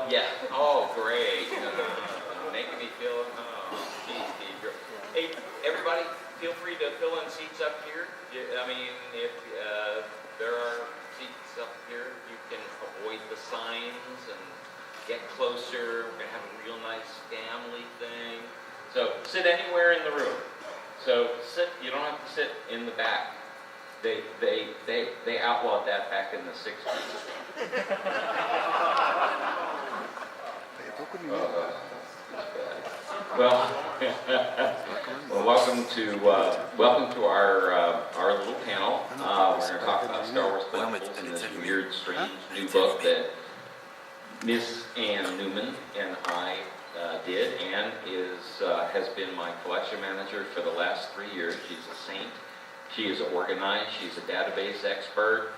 Well, yeah. Oh, great. Making me feel, geez, Steve. Hey, everybody, feel free to fill in seats up here. I mean, if there are seats up here, you can avoid the signs and get closer. We're going to have a real nice family thing. So sit anywhere in the room. So sit, you don't have to sit in the back. They outlawed that back in the 60s. Well, welcome to our little panel. We're going to talk about Star Wars collectibles and this weird, strange new book that Miss Ann Neumann and I did. Ann has been my collection manager for the last 3 years. She's a saint. She is organized. She's a database expert,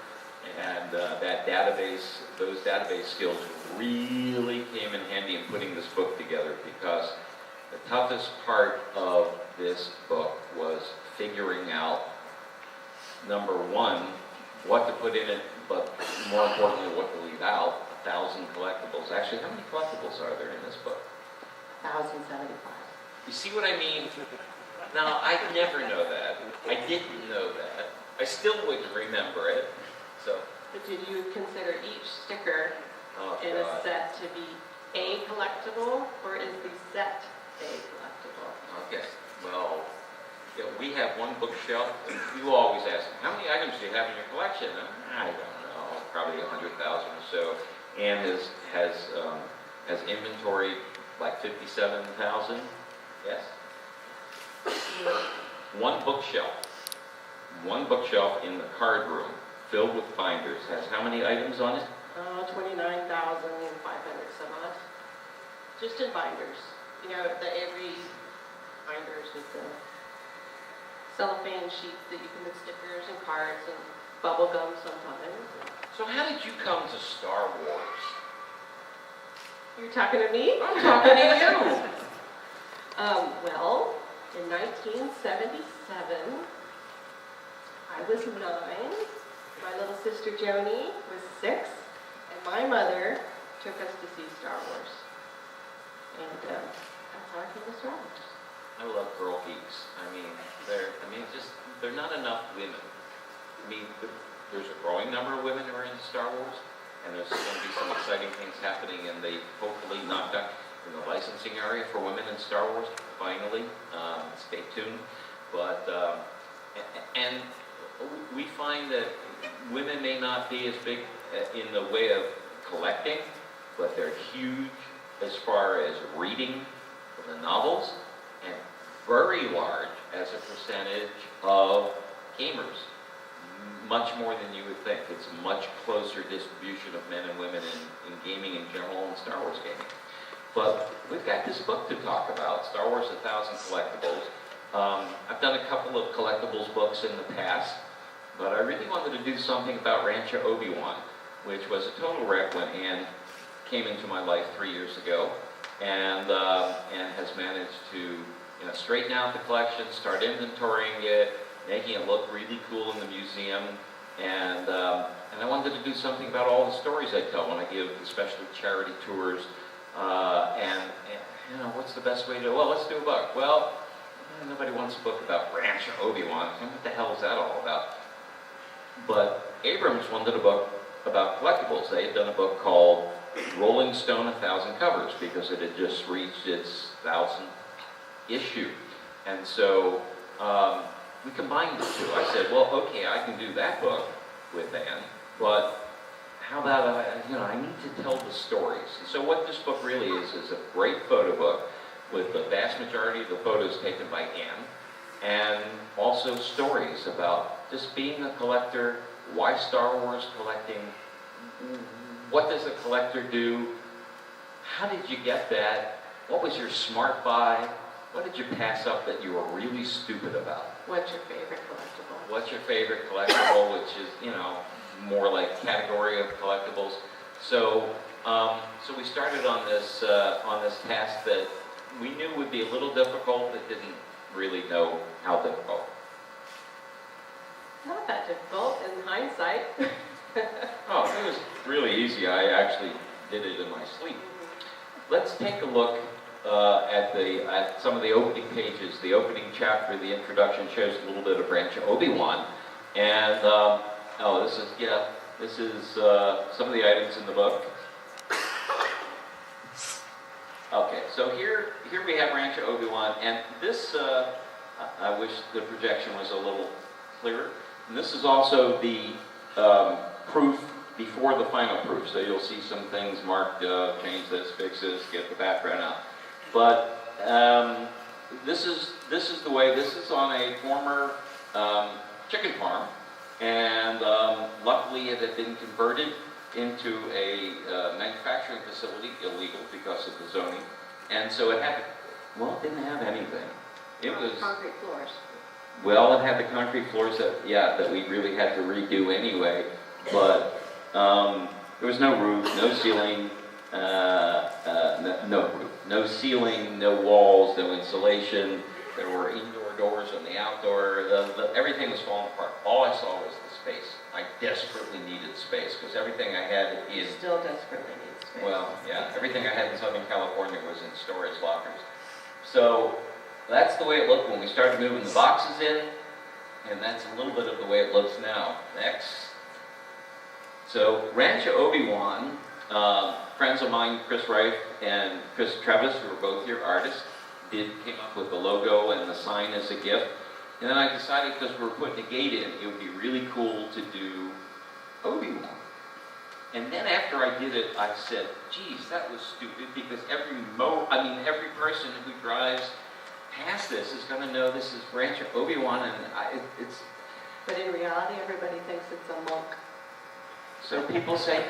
and those database skills really came in handy in putting this book together, because the toughest part of this book was figuring out, number one, what to put in it, but more importantly, what to leave out. 1,000 collectibles. Actually, how many collectibles are there in this book? 1,075. You see what I mean? Now, I'd never know that. I didn't know that. I still wouldn't remember it. So. But did you consider each sticker in a set to be a collectible, or is the set a collectible? Okay. Well, we have one bookshelf, and you always ask, how many items do you have in your collection? I don't know, probably 100,000 or so. Ann has inventory like 57,000. Yes. One bookshelf in the card room filled with binders has how many items on it? 29,500 some odd. Just in binders. You know, every binders with the cellophane sheets that you can put stickers and cards and bubble gum sometimes. So how did you come to Star Wars? You're talking to me? I'm talking to you. Well, in 1977, I was 9, my little sister Joni was 6, and my mother took us to see Star Wars. And that's how I came to Star Wars. I love girl geeks. They're not enough women. I mean, there's a growing number of women who are into Star Wars, and there's going to be some exciting things happening, and they hopefully knocked out in the licensing area for women in Star Wars, finally. Stay tuned. But, and we find that women may not be as big in the way of collecting, but they're huge as far as reading the novels, and very large as a percentage of gamers. Much more than you would think. It's a much closer distribution of men and women in gaming in general and Star Wars gaming. But we've got this book to talk about, Star Wars 1,000 Collectibles. I've done a couple of collectibles books in the past, but I really wanted to do something about Rancho Obi-Wan, which was a total wreck when Ann came into my life 3 years ago, and has managed to straighten out the collection, start inventorying it, making it look really cool in the museum, and I wanted to do something about all the stories I tell when I give especially charity tours, and what's the best way to, well, let's do a book. Well, nobody wants a book about Rancho Obi-Wan. What the hell is that all about? But Abrams wanted a book about collectibles. They had done a book called Rolling Stone 1,000 Covers, because it had just reached its 1,000th issue. And so we combined the two. I said, well, okay, I can do that book with Ann, but how about, I need to tell the stories. And so what this book really is a great photo book with the vast majority of the photos taken by Ann, and also stories about just being a collector, why Star Wars collecting, what does a collector do, how did you get that, what was your smart buy, what did you pass up that you were really stupid about? What's your favorite collectible? What's your favorite collectible, which is, more like category of collectibles. So, so we started on this task that we knew would be a little difficult, but didn't really know how difficult. Not that difficult in hindsight. Oh, it was really easy. I actually did it in my sleep. Let's take a look at some of the opening pages. The opening chapter, the introduction, shows a little bit of Rancho Obi-Wan. And, this is some of the items in the book. Okay, so here we have Rancho Obi-Wan, and this, I wish the projection was a little clearer. And this is also the proof before the final proof. So you'll see some things marked, change this, fix this, get the background out. But this is the way. This is on a former chicken farm, and luckily it had been converted into a manufacturing facility, illegal because of the zoning, and so it had, well, it didn't have anything. It was concrete floors. Well, it had the concrete floors that we really had to redo anyway, but there was no roof, no ceiling, no ceiling, no walls, no insulation. There were indoor doors on the outdoor. Everything was falling apart. All I saw was the space. I desperately needed space because everything I had in... Still desperately need space. Well, yeah, everything I had in Southern California was in storage lockers. So that's the way it looked when we started moving the boxes in, and that's a little bit of the way it looks now. Next. So Rancho Obi-Wan, friends of mine, Chris Reif and Chris Trevis, who are both here artists, came up with the logo and the sign as a gift. And then I decided, because we were putting a gate in, it would be really cool to do Obi-Wan. And then after I did it, I said, geez, that was stupid, because every person who drives past this is going to know this is Rancho Obi-Wan, and it's... But in reality, everybody thinks it's a monk. So people say,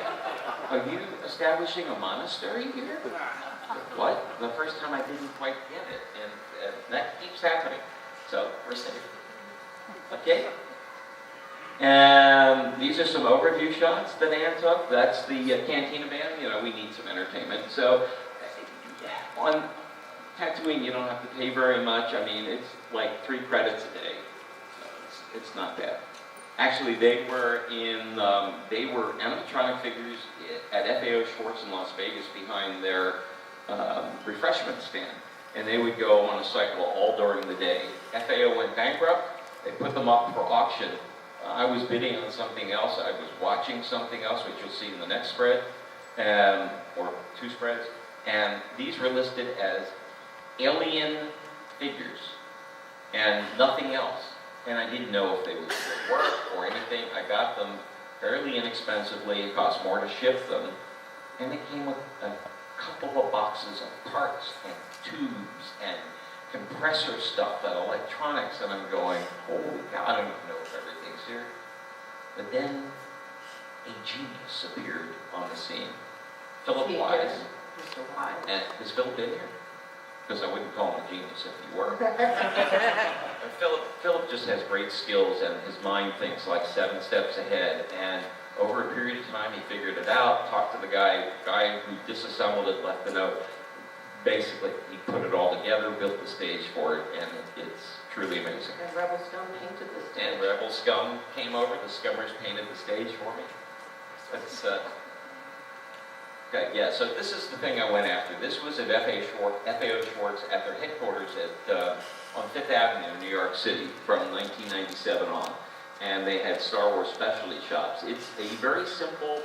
are you establishing a monastery here? What? The first time I didn't quite get it, and that keeps happening. So we're safe. Okay? And these are some overview shots that Ann took. That's the Cantina Band. You know, we need some entertainment. So on Tatooine, you don't have to pay very much. I mean, it's like 3 credits a day. So it's not bad. Actually, they were animatronic figures at FAO Schwartz in Las Vegas behind their refreshment stand. And they would go on a cycle all during the day. FAO went bankrupt. They put them up for auction. I was bidding on something else. I was watching something else, which you'll see in the next spread, or 2 spreads. And these were listed as alien figures and nothing else. And I didn't know if they would work or anything. I got them fairly inexpensively. It cost more to ship them. And they came with a couple of boxes of parts and tubes and compressor stuff and electronics. And I'm going, holy cow, I don't even know if everything's here. But then a genius appeared on the scene. Philip Wise. Mr. Wise. And is Philip in here? Because I wouldn't call him a genius if he were. Philip just has great skills, and his mind thinks like 7 steps ahead. And over a period of time, he figured it out, talked to the guy who disassembled it, left the note. Basically, he put it all together, built the stage for it, and it's truly amazing. And Rebel Scum painted the stage. And Rebel Scum came over. The Scummers painted the stage for me. That's... Okay, yeah, so this is the thing I went after. This was at FAO Schwartz at their headquarters on 5th Avenue in New York City from 1997 on. And they had Star Wars specialty shops. It's a very simple,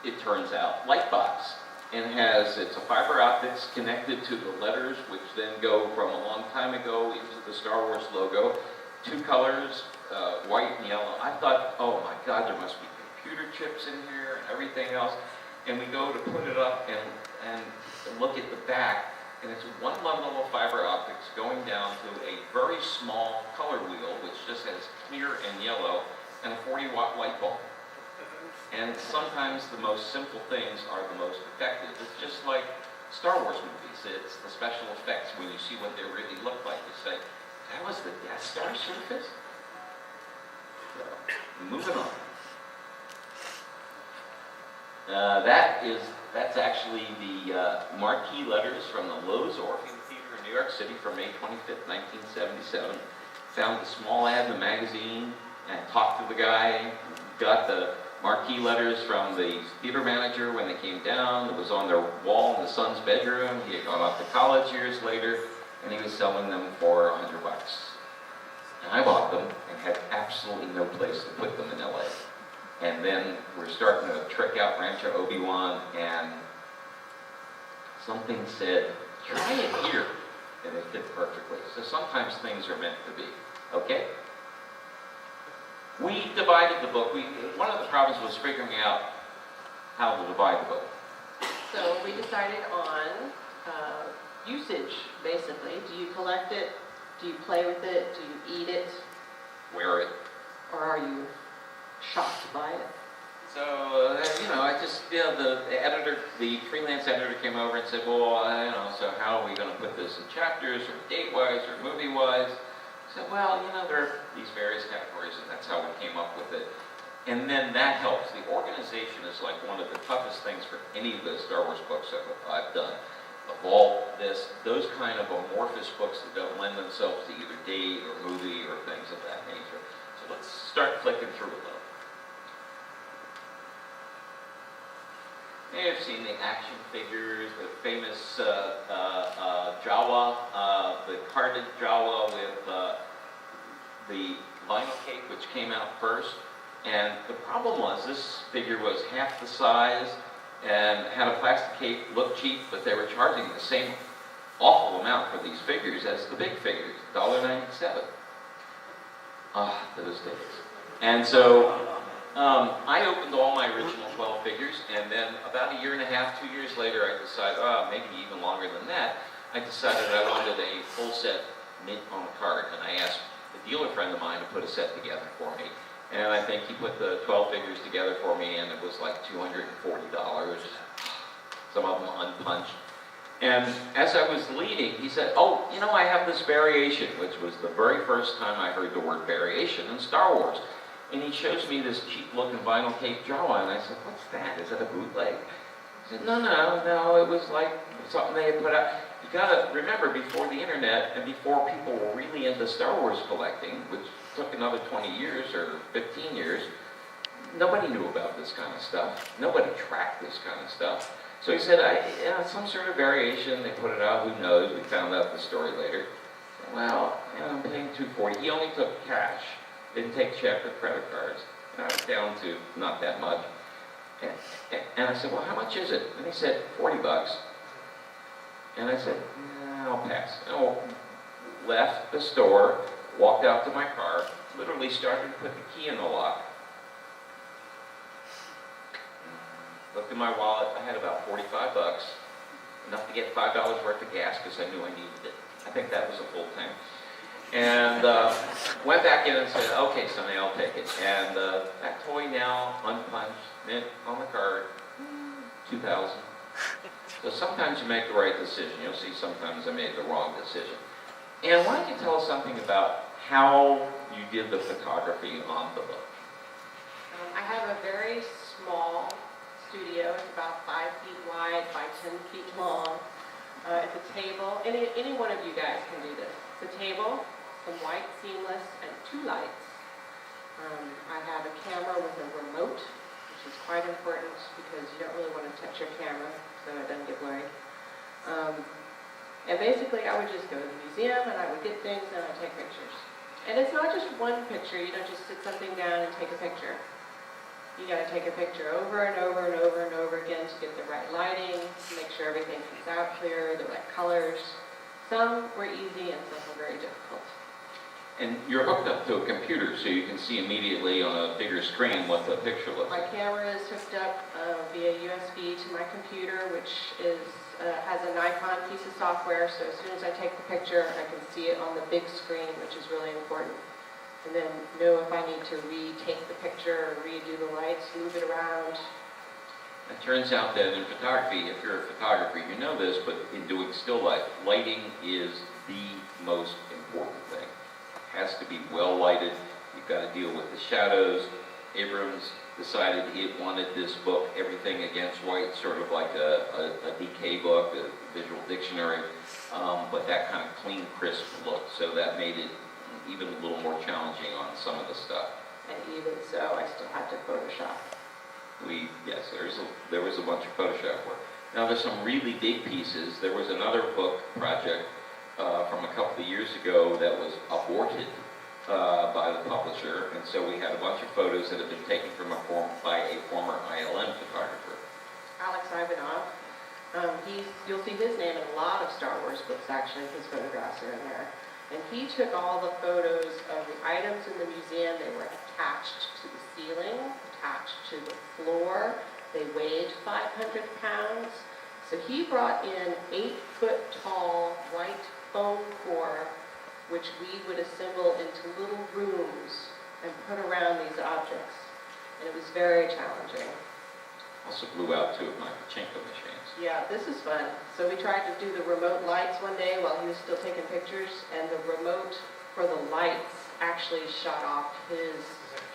it turns out, light box. And it's a fiber optics connected to the letters, which then go from a long time ago into the Star Wars logo. 2 colors, white and yellow. I thought, oh my God, there must be computer chips in here and everything else. And we go to put it up and look at the back, and it's one bundle of fiber optics going down to a very small color wheel, which just has clear and yellow, and a 40-watt light bulb. And sometimes the most simple things are the most effective. It's just like Star Wars movies. It's the special effects when you see what they really look like. You say, that was the Death Star surface? So, moving on. That's actually the marquee letters from the Lowe's Orpheum Theater in New York City from May 25th, 1977. Found the small ad in the magazine and talked to the guy, got the marquee letters from the theater manager when they came down. It was on their wall in the son's bedroom. He had gone off to college years later, and he was selling them for $100. And I bought them and had absolutely no place to put them in LA. And then we're starting to trek out Rancho Obi-Wan, and something said, try it here. And it fit perfectly. So sometimes things are meant to be. Okay? We divided the book. One of the problems was figuring out how to divide the book. So we decided on usage, basically. Do you collect it? Do you play with it? Do you eat it? Wear it. Or are you shocked by it? So, the editor, the freelance editor came over and said, well, so how are we going to put this in chapters, or date-wise, or movie-wise? I said, well, there are these various categories, and that's how we came up with it. And then that helps. The organization is like one of the toughest things for any of the Star Wars books that I've done. Of all those kind of amorphous books that don't lend themselves to either date or movie or things of that nature. So let's start flicking through a little. You may have seen the action figures, the famous Jawa, the carded Jawa with the vinyl cake, which came out first. And the problem was this figure was half the size and had a plastic cape, looked cheap, but they were charging the same awful amount for these figures as the big figures, $1.97. Ah, those days. And so I opened all my original 12 figures, and then about a year and a half, 2 years later, I decided, maybe even longer than that, I decided I wanted a full set mint on the card, and I asked a dealer friend of mine to put a set together for me. And I think he put the 12 figures together for me, and it was like $240, some of them unpunched. And as I was leaving, he said, I have this variation, which was the very first time I heard the word variation in Star Wars. And he shows me this cheap-looking vinyl cake Jawa, and I said, what's that? Is that a bootleg? He said, no, it was like something they had put out. You gotta remember, before the internet and before people were really into Star Wars collecting, which took another 20 years or 15 years, nobody knew about this kind of stuff. Nobody tracked this kind of stuff. So he said, some sort of variation, they put it out, who knows, we found out the story later. Well, I'm paying $240. He only took cash, didn't take check or credit cards. And I was down to not that much. And I said, well, how much is it? And he said, $40. And I said, I'll pass. And left the store, walked out to my car, literally started to put the key in the lock. Looked in my wallet, I had about $45, enough to get $5 worth of gas because I knew I needed it. I think that was a full tank. And went back in and said, okay, Sonny, I'll take it. And that toy now, unpunched, mint on the card, $2,000. So sometimes you make the right decision. You'll see sometimes I made the wrong decision. And why don't you tell us something about how you did the photography on the book? I have a very small studio. It's about 5 feet wide by 10 feet long. It's a table. Any one of you guys can do this. It's a table, some white seamless, and 2 lights. I have a camera with a remote, which is quite important because you don't really want to touch your camera so it doesn't get blurry. And basically I would just go to the museum and I would get things and I'd take pictures. And it's not just one picture. You don't just sit something down and take a picture. You got to take a picture over and over and over and over again to get the right lighting, to make sure everything comes out clear, the right colors. Some were easy and some were very difficult. And you're hooked up to a computer, so you can see immediately on a bigger screen what the picture looks My like. camera is hooked up via USB to my computer, which has a Nikon piece of software, so as soon as I take the picture, I can see it on the big screen, which is really important. And then know if I need to retake the picture or redo the lights, move it around. It turns out that in photography, if you're a photographer, you know this, but in doing still life, lighting is the most important thing. It has to be well lighted. You've got to deal with the shadows. Abrams decided he wanted this book, Everything Against White, sort of like a DK book, a visual dictionary, but that kind of clean, crisp look. So that made it even a little more challenging on some of the stuff. And even so, I still had to Photoshop. Yes, there was a bunch of Photoshop work. Now there's some really big pieces. There was another book project from a couple of years ago that was aborted by the publisher, and so we had a bunch of photos that had been taken by a former ILM photographer. Alex Ivanov. You'll see his name in a lot of Star Wars books, actually. His photographs are in there. And he took all the photos of the items in the museum. They were attached to the ceiling, attached to the floor. They weighed 500 pounds. So he brought in 8-foot-tall white foam core, which we would assemble into little rooms and put around these objects. And it was very challenging. Also blew out 2 of my pachinko machines. Yeah, this is fun. So we tried to do the remote lights one day while he was still taking pictures, and the remote for the lights actually shot off his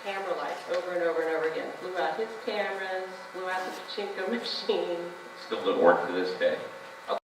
camera lights over and over and over again. Blew out his cameras, blew out the pachinko machine. Still doesn't work to this day. It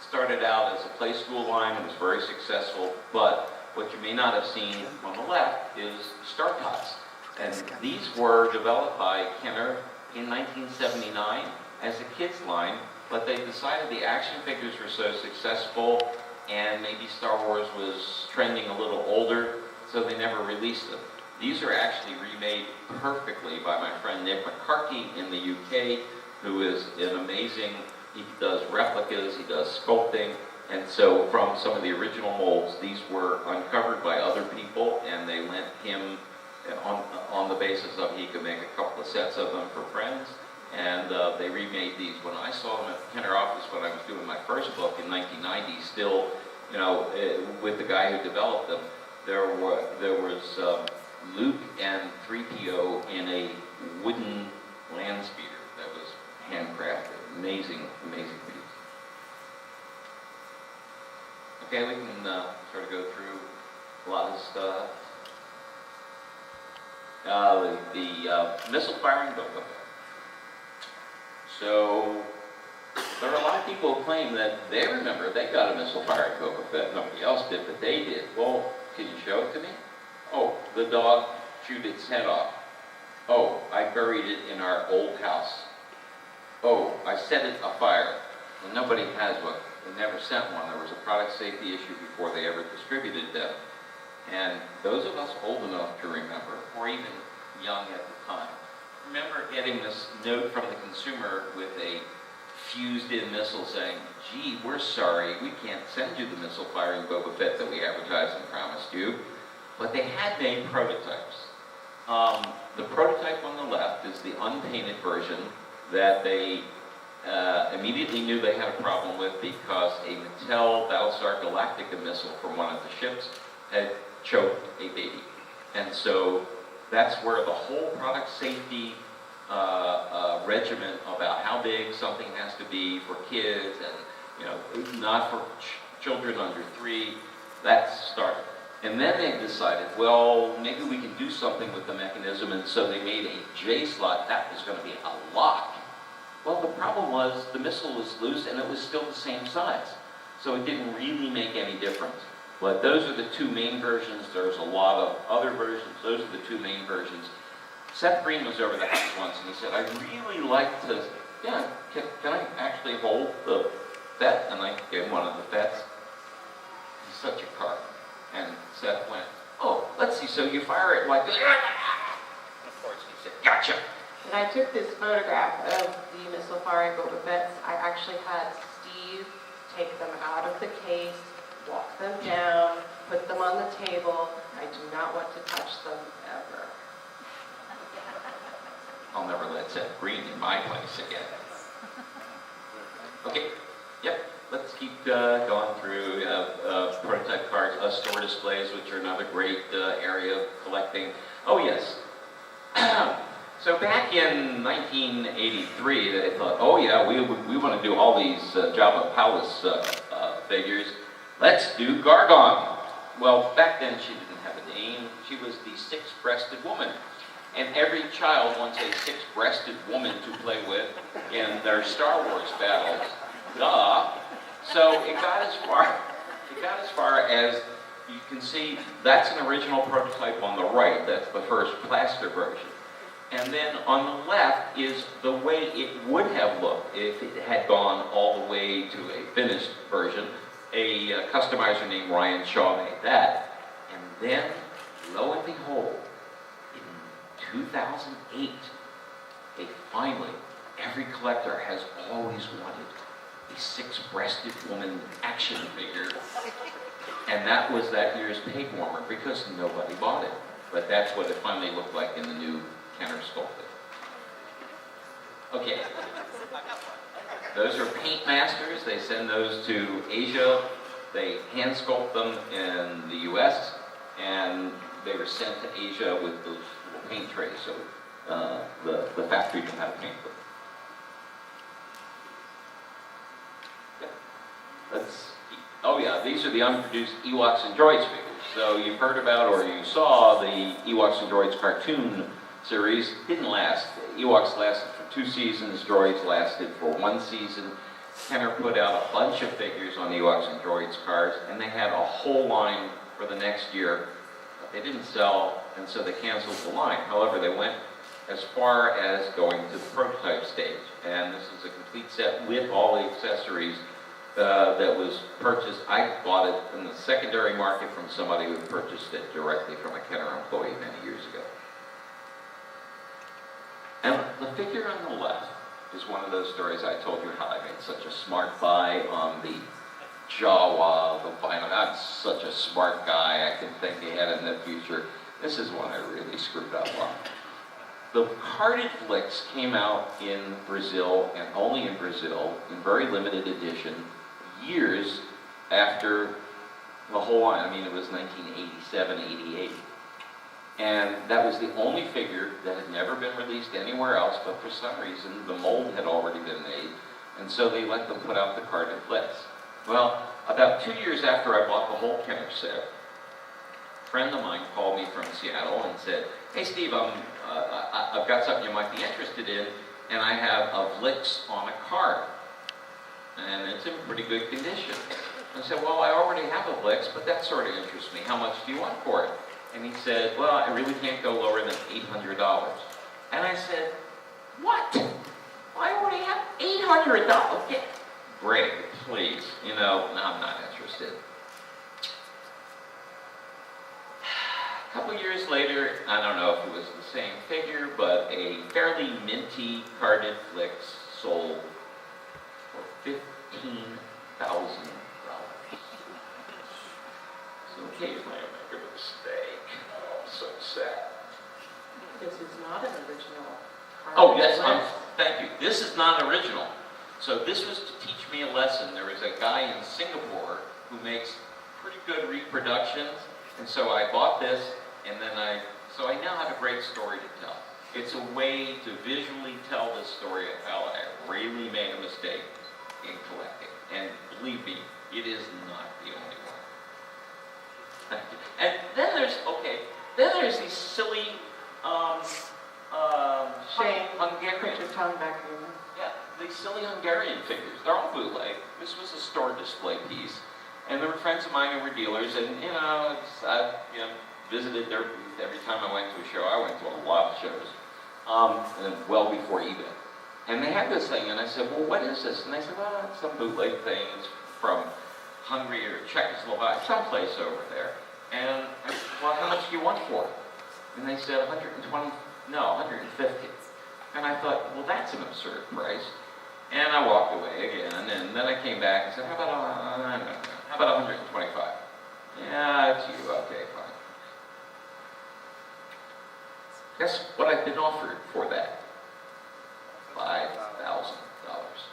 started out as a play school line. It was very successful, but what you may not have seen on the left is Star Tots. And these were developed by Kenner in 1979 as a kids line, but they decided the action figures were so successful and maybe Star Wars was trending a little older, so they never released them. These are actually remade perfectly by my friend Nick McCarthy in the UK, who is an amazing, he does replicas, he does sculpting, and so from some of the original molds, these were uncovered by other people, and they lent him on the basis of he could make a couple of sets of them for friends, and they remade these. When I saw them at the Kenner office when I was doing my first book in 1990, still, you know, with the guy who developed them, there was Luke and 3PO in a wooden land speeder that was handcrafted. Amazing, amazing piece. Okay, we can sort of go through a lot of stuff. The missile firing Boba. So there are a lot of people who claim that they remember they got a missile firing Boba Fett. Nobody else did, but they did. Well, can you show it to me? Oh, the dog chewed its head off. Oh, I buried it in our old house. Oh, I set it afire. And nobody has one. They never sent one. There was a product safety issue before they ever distributed them. And those of us old enough to remember, or even young at the time, remember getting this note from the consumer with a fused-in missile saying, gee, we're sorry, we can't send you the missile-firing Boba Fett that we advertised and promised you. But they had made prototypes. The prototype on the left is the unpainted version that they immediately knew they had a problem with because a Mattel Battlestar Galactica missile from one of the ships had choked a baby. And so that's where the whole product safety regimen about how big something has to be for kids and, you know, not for children under 3, that started. And then they decided, well, maybe we can do something with the mechanism, and so they made a J slot that was going to be a lock. Well, the problem was the missile was loose and it was still the same size. So it didn't really make any difference. But those are the 2 main versions. There's a lot of other versions. Those are the 2 main versions. Seth Green was over the house once and he said, I'd really like to, yeah, can I actually hold the Fett? And I gave him one of the Fets. He's such a carp. And Seth went, oh, let's see, so you fire it like this. And of course he said, gotcha. And I took this photograph of the missile firing Boba Fett's. I actually had Steve take them out of the case, walk them down, put them on the table. I do not want to touch them ever. I'll never let Seth Green in my place again. Okay, yep, let's keep going through prototype cards, store displays, which are another great area of collecting. Oh yes, so back in 1983, they thought, oh yeah, we want to do all these Jabba Palace figures. Let's do Gargon. Well, back then she didn't have a name. She was the 6-breasted woman. And every child wants a 6-breasted woman to play with in their Star Wars battles. Duh. So it got as far as you can see. That's an original prototype on the right. That's the first plaster version. And then on the left is the way it would have looked if it had gone all the way to a finished version. A customizer named Ryan Shaw made that. And then, lo and behold, in 2008, finally, every collector has always wanted a six-breasted woman action figure. And that was that year's peg warmer because nobody bought it. But that's what it finally looked like in the new Kenner sculpted. Okay. Those are paint masters. They send those to Asia. They hand sculpt them in the US, and they were sent to Asia with those little paint trays, so the factory knew how to paint them. Oh yeah, these are the unproduced Ewoks and Droids figures. So you've heard about or you saw the Ewoks and Droids cartoon series. Didn't last. Ewoks lasted for 2 seasons, Droids lasted for 1 season. Kenner put out a bunch of figures on the Ewoks and Droids cars, and they had a whole line for the next year. But they didn't sell, and so they canceled the line. However, they went as far as going to the prototype stage. And this is a complete set with all the accessories that was purchased. I bought it in the secondary market from somebody who purchased it directly from a Kenner employee many years ago. And the figure on the left is one of those stories I told you how I made such a smart buy on the Jawa, the vinyl. I'm such a smart guy, I can think ahead in the future. This is one I really screwed up on. The carded flicks came out in Brazil, and only in Brazil, in very limited edition, years after the whole line. I mean, it was 1987, 88. And that was the only figure that had never been released anywhere else, but for some reason, the mold had already been made, and so they let them put out the carded flicks. Well, about 2 years after I bought the whole Kenner set, a friend of mine called me from Seattle and said, "Hey Steve, I've got something you might be interested in, and I have a Vlix on a card, and it's in pretty good condition." I said, "Well, I already have a Vlix, but that sort of interests me. How much do you want for it?" And he said, "Well, I really can't go lower than $800. And I said, "What? I already have $800? Yeah. Greg, please, I'm not interested." A couple years later, I don't know if it was the same figure, but a fairly minty carded Vlix sold for $15,000. So occasionally I make a mistake. Oh, I'm so sad. This is not an original card. Oh, yes, thank you. This is not original. So this was to teach me a lesson. There was a guy in Singapore who makes pretty good reproductions, and so I bought this, and then I now have a great story to tell. It's a way to visually tell the story of how I really made a mistake in collecting. And believe me, it is not the only one. And then there's these silly Shane, Hungarian. put your tongue back in. Yeah, these silly Hungarian figures. They're all bootleg. This was a store display piece, and there were friends of mine who were dealers, and I visited their booth every time I went to a show. I went to a lot of shows, and well before eBay. And they had this thing, and I said, "Well, what is this?" And they said, "Well, it's some bootleg thing. It's from Hungary or Czechoslovakia, someplace over there." And I said, "Well, how much do you want for it?" And they said, 150. And I thought, well, that's an absurd price. And I walked away again, and then I came back and said, how about 125? Yeah, it's you. Okay, fine. Guess what I've been offered for that? $5,000.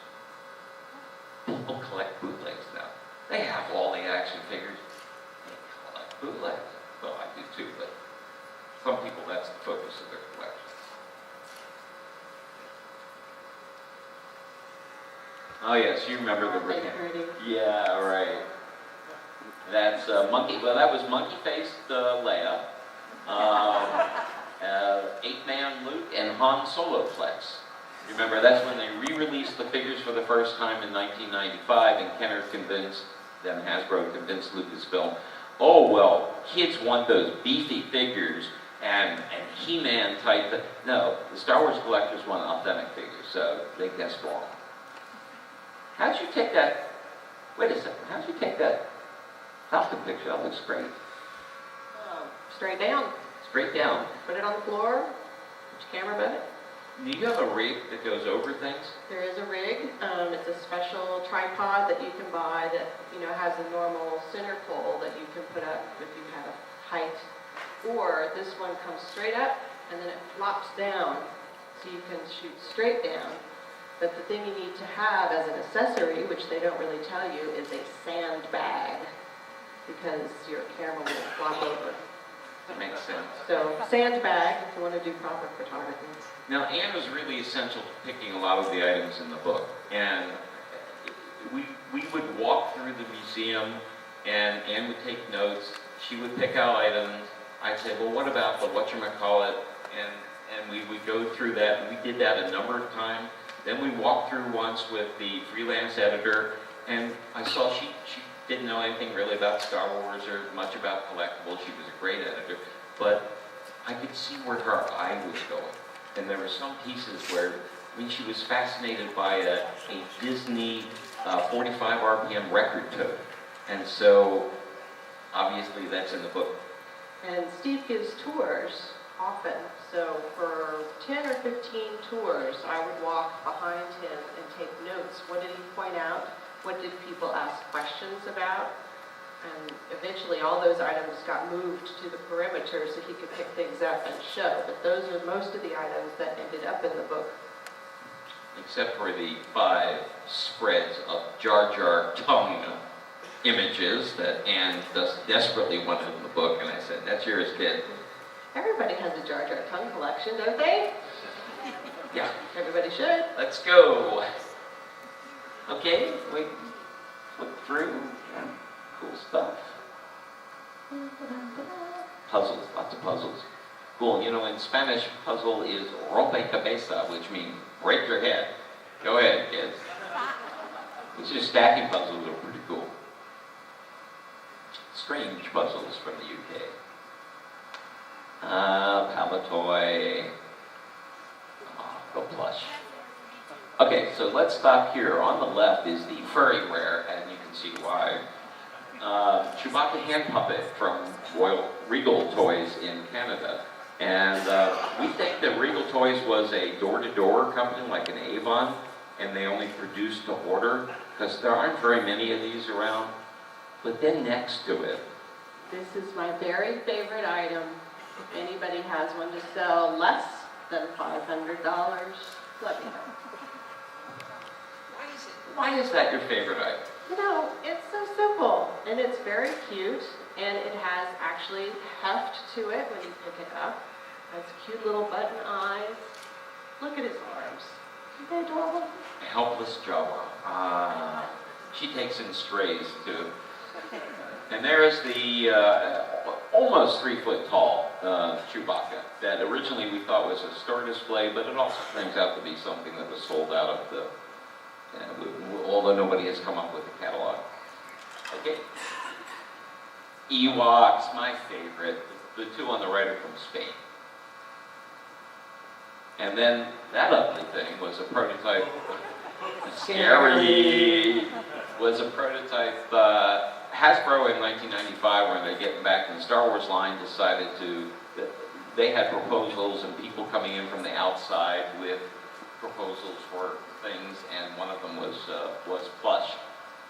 People collect bootlegs now. They have all the action figures. They collect bootlegs. Well, I do too, but some people, that's the focus of their collection. Oh yes, you remember the Pretty. Yeah, right. That's monkey. Well, that was monkey-faced Leia, 8-man Luke, and Han Solo Flex. Remember, that's when they re-released the figures for the first time in 1995, and Kenner convinced them, Hasbro convinced Lucasfilm, oh well, kids want those beefy figures, and He-Man type. No, the Star Wars collectors want authentic figures, so they guessed wrong. How'd you take that? Wait a second. How'd you take that Falcon picture? That looks great. Straight down. Straight down. Put it on the floor. Put your camera above it. Do you have a rig that goes over things? There is a rig. It's a special tripod that you can buy that has a normal center pole that you can put up if you have a height. Or this one comes straight up and then it flops down so you can shoot straight down. But the thing you need to have as an accessory, which they don't really tell you, is a sandbag because your camera will flop over. That makes sense. So sandbag if you want to do proper photography. Now, Anne was really essential to picking a lot of the items in the book. And we would walk through the museum, and Anne would take notes. She would pick out items. I'd say, well, what about the whatchamacallit? And we would go through that, and we did that a number of times. Then we walked through once with the freelance editor, and I saw she didn't know anything really about Star Wars or much about collectibles. She was a great editor, but I could see where her eye was going. And there were some pieces where, she was fascinated by a Disney 45 RPM record tote. And so, obviously, that's in the book. And Steve gives tours often. So for 10 or 15 tours, I would walk behind him and take notes. What did he point out? What did people ask questions about? And eventually all those items got moved to the perimeter so he could pick things up and show. But those are most of the items that ended up in the book. Except for the 5 spreads of Jar Jar tongue images that Anne desperately wanted in the book, and I said, that's yours, kid. Everybody has a Jar Jar tongue collection, don't they? Yeah. Everybody should. Let's go. Okay, we flip through. Yeah, cool stuff. Puzzles, lots of puzzles. Cool, in Spanish, puzzle is rompecabezas, which means break your head. Go ahead, kids. These are stacking puzzles are pretty cool. Strange puzzles from the UK. Palatoy. Go plush. Okay, so let's stop here. On the left is the furry rare, and you can see why. Chewbacca hand puppet from Regal Toys in Canada. And we think that Regal Toys was a door-to-door company like an Avon, and they only produced to order, because there aren't very many of these around. But then next to it, this is my very favorite item. If anybody has one to sell less than $500, let me know. Why is that your favorite item? It's so simple, and it's very cute, and it has actually heft to it when you pick it up. It has cute little button eyes. Look at his arms. Isn't that adorable? A helpless Jawa. She takes in strays, too. And there is the almost 3 foot tall Chewbacca that originally we thought was a store display, but it also turns out to be something that was sold out of the, although nobody has come up with a catalog. Okay. Ewoks, my favorite. The 2 on the right are from Spain. And then that ugly thing was a prototype. Scary was a prototype. Hasbro in 1995, when they're getting back in the Star Wars line, decided they had proposals and people coming in from the outside with proposals for things, and one of them was plush,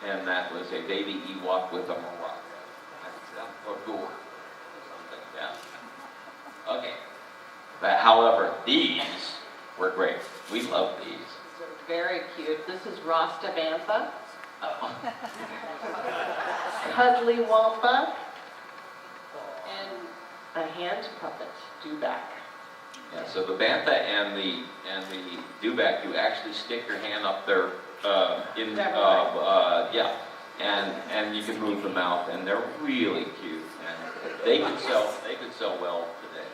and that was a baby Ewok with a maraca, or gore, something. Yeah. Okay. But however, these were great. We love these. These are very cute. This is Rasta Bantha. Cuddly Wampa, and a hand puppet, Dewback. Yeah, so the Bantha and the Dewback, you actually stick your hand up there and you can move the mouth, and they're really cute, and they could sell well today.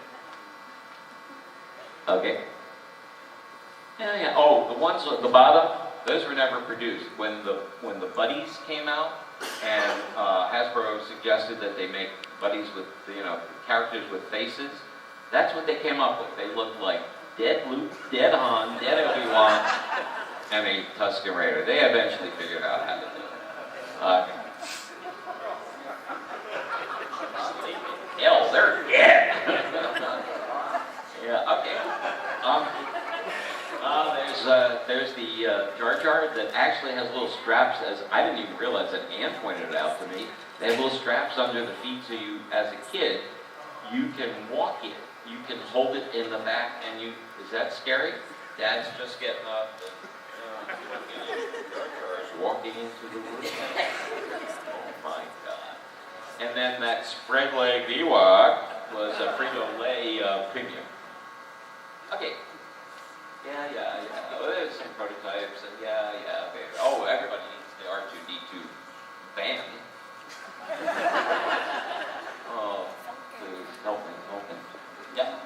Okay. Yeah. Oh, the ones at the bottom, those were never produced. When the Buddies came out, and Hasbro suggested that they make Buddies with characters with faces, That's what they came up with. They looked like dead Luke, dead Han, dead Obi-Wan, and a Tusken Raider. They eventually figured out how to do it. Hell, they're dead. Yeah, okay. There's the Jar Jar that actually has little straps, as I didn't even realize that Ann pointed it out to me. They have little straps under the feet so you, as a kid, you can walk in. You can hold it in the back and you, is that scary? Dad's just getting up and Jar Jar is walking into the woods. Oh my God. And then that spread-legged Ewok was a Frito-Lay premium. Okay. Yeah. Well, there's some prototypes, and okay. Oh, everybody needs the R2-D2 van. Oh, please, help me. Yeah.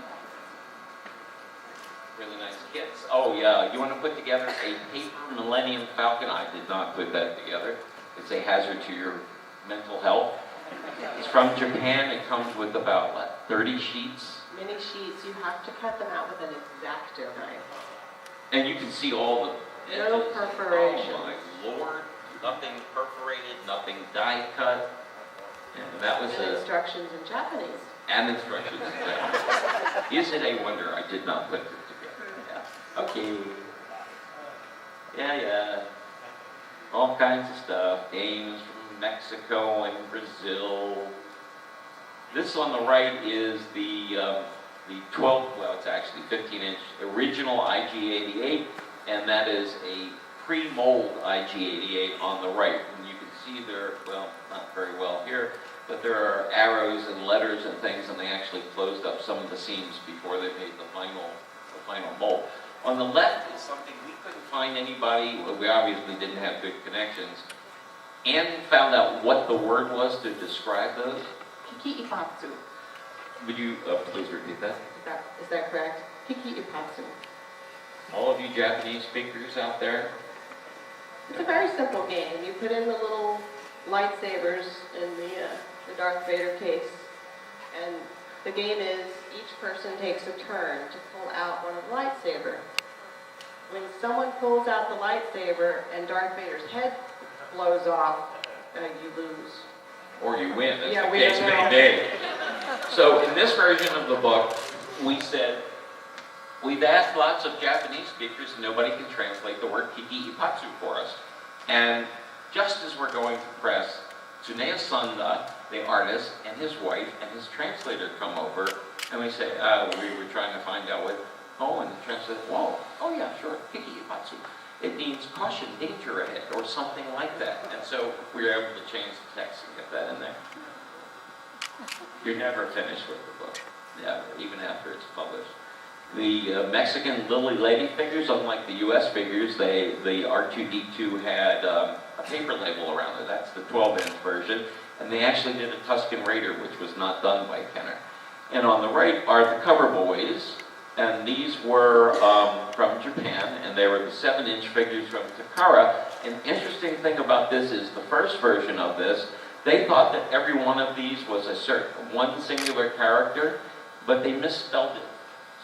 Really nice kits. Oh, yeah, you want to put together a paper Millennium Falcon? I did not put that together. It's a hazard to your mental health. It's from Japan. It comes with about, 30 sheets? Many sheets, you have to cut them out with an X-Acto knife. And you can see all the edges. No perforation. Oh my Lord, nothing perforated, nothing die cut. And that was And instructions in Japanese. And instructions in Japanese. Is it a wonder I did not put it together? Yeah. Okay. Yeah. All kinds of stuff. Games from Mexico and Brazil. This on the right is the 12, well, it's actually 15-inch original IG-88, and that is a pre-mold IG-88 on the right. And you can see there, well, not very well here, but there are arrows and letters and things, and they actually closed up some of the seams before they made the final mold. On the left is something we couldn't find anybody, we obviously didn't have good connections. Ann found out what the word was to describe those. Kiki Ipatsu. Would you please repeat that? Is that correct? Kiki Ipatsu. All of you Japanese speakers out there? It's a very simple game. You put in the little lightsabers in the Darth Vader case, and the game is each person takes a turn to pull out one of the lightsaber. When someone pulls out the lightsaber and Darth Vader's head blows off, you lose. Or you win, as Yeah, the we case don't may know. be. So in this version of the book, we said, we've asked lots of Japanese speakers and nobody can translate the word Kiki Ipatsu for us. And just as we're going to press, Tsuneya Sunda, the artist, and his wife and his translator come over, and we say, we were trying to find out what, and the translator, oh yeah, sure, Kiki Ipatsu. It means caution, danger ahead, or something like that. And so we were able to change the text and get that in there. You're never finished with the book, never, even after it's published. The Mexican Lily Lady figures, unlike the US figures, the R2-D2 had a paper label around it. That's the 12-inch version. And they actually did a Tusken Raider, which was not done by Kenner. And on the right are the cover boys. And these were from Japan, and they were the 7-inch figures from Takara. An interesting thing about this is the first version of this, they thought that every one of these was one singular character, but they misspelled it.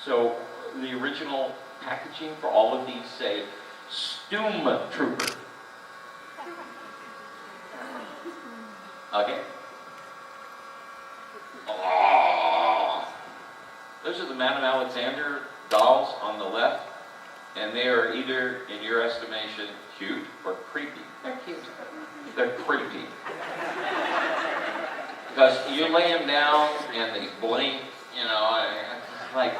So the original packaging for all of these say Stormtrooper. Okay. Those are the Madame Alexander dolls on the left, and they are either, in your estimation, cute or creepy. They're cute. They're creepy. Because you lay them down and they blink, like,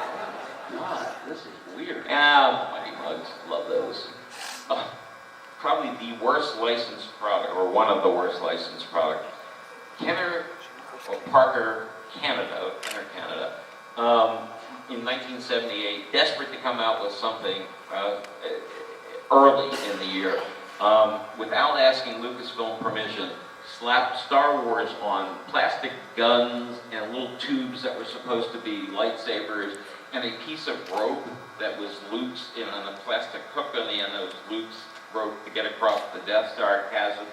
God, this is weird. Mighty Mugs, love those. Probably the worst licensed product, or one of the worst licensed products. Kenner, or Parker Canada, Kenner Canada, in 1978, desperate to come out with something early in the year, without asking Lucasfilm permission, slapped Star Wars on plastic guns and little tubes that were supposed to be lightsabers, and a piece of rope that was Luke's, on a plastic hook on the end that was Luke's rope to get across the Death Star chasm.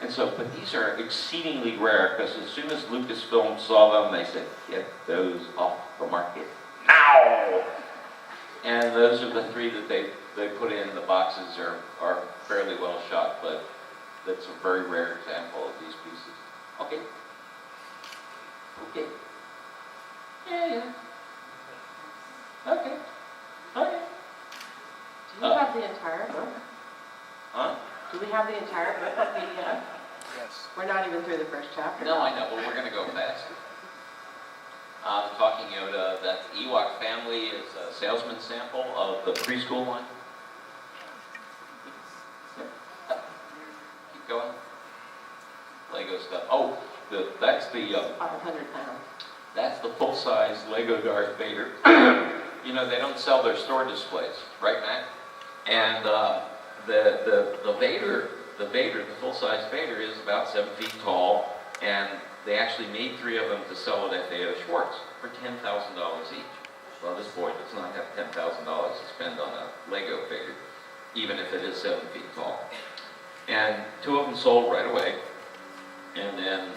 And so, but these are exceedingly rare, because as soon as Lucasfilm saw them, they said, get those off the market. Ow! And those are the three that they put in. The boxes are fairly well shot, but that's a very rare example of these pieces. Okay. Okay. Yeah. Okay. Okay. Do you have the entire book? Huh? Do we have the entire book on PDF? Yes. We're not even through the first chapter. No, I know, but we're going to go fast. Talking Yoda, that Ewok family is a salesman sample of the preschool line. Keep going. Lego stuff. Oh, that's the 500 pounds. that's the full-size Lego Darth Vader. You know, they don't sell their store displays, right, Matt? And the Vader, the full-size Vader, is about 7 feet tall, and they actually made 3 of them to sell at FAO Schwartz for $10,000 each. Well, this boy does not have $10,000 to spend on a Lego figure, even if it is 7 feet tall. And 2 of them sold right away, and then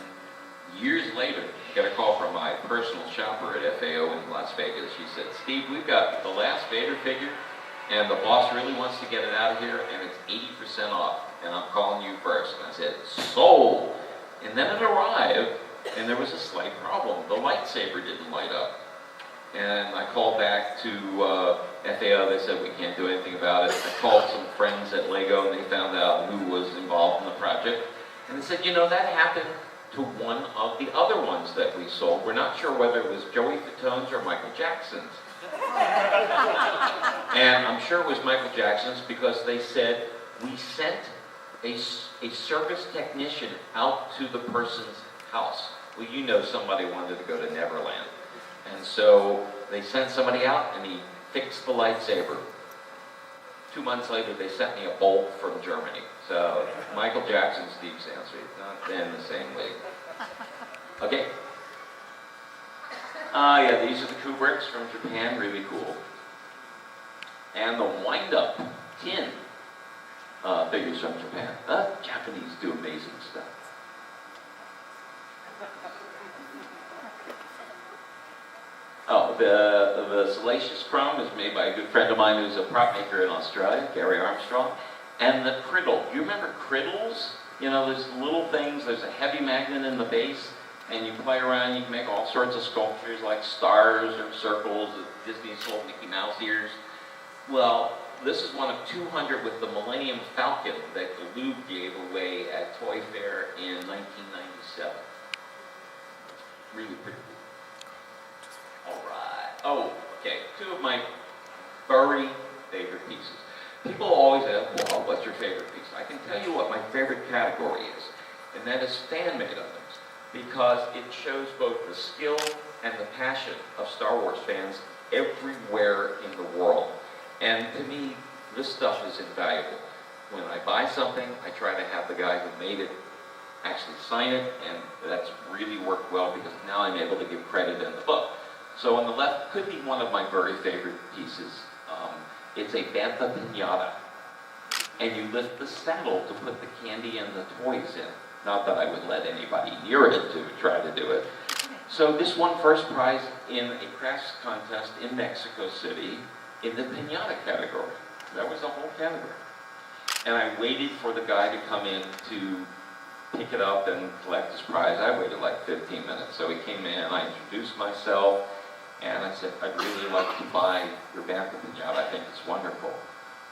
years later, I got a call from my personal shopper at FAO in Las Vegas. She said, "Steve, we've got the last Vader figure, and the boss really wants to get it out of here, and it's 80% off, and I'm calling you first." And I said, "Sold!" And then it arrived, and there was a slight problem. The lightsaber didn't light up. And I called back to FAO. They said, "We can't do anything about it." I called some friends at Lego, and they found out who was involved in the project. And they said, "You know, that happened to one of the other ones that we sold. We're not sure whether it was Joey Fatone's or Michael Jackson's." And I'm sure it was Michael Jackson's, because they said, "We sent a service technician out to the person's house." Well, you know, somebody wanted to go to Neverland. And so they sent somebody out, and he fixed the lightsaber. 2 months later, they sent me a bolt from Germany. So Michael Jackson, Steve Sansweet, not in the same league. Okay. Yeah, these are the Kubricks from Japan, really cool. And the wind-up tin figures from Japan. Japanese do amazing stuff. Oh, the Salacious Chrome is made by a good friend of mine who's a prop maker in Australia, Gary Armstrong. And the Criddle. Do you remember Criddles? You know, there's little things, there's a heavy magnet in the base, and you play around, you can make all sorts of sculptures like stars or circles, Disney's little Mickey Mouse ears. Well, this is one of 200 with the Millennium Falcon that Galoob gave away at Toy Fair in 1997. Really pretty cool. All right. Oh, okay. 2 of my very favorite pieces. People always ask, "Well, what's your favorite piece?" I can tell you what my favorite category is, and that is fan-made items, because it shows both the skill and the passion of Star Wars fans everywhere in the world. And to me, this stuff is invaluable. When I buy something, I try to have the guy who made it actually sign it, and that's really worked well, because now I'm able to give credit in the book. So on the left could be one of my very favorite pieces. It's a Bantha Pinata, and you lift the saddle to put the candy and the toys in. Not that I would let anybody near it to try to do it. So this won first prize in a crafts contest in Mexico City in the Pinata category. That was the whole category. And I waited for the guy to come in to pick it up and collect his prize. I waited like 15 minutes. So he came in, I introduced myself, and I said, "I'd really like to buy your Bantha Pinata. I think it's wonderful."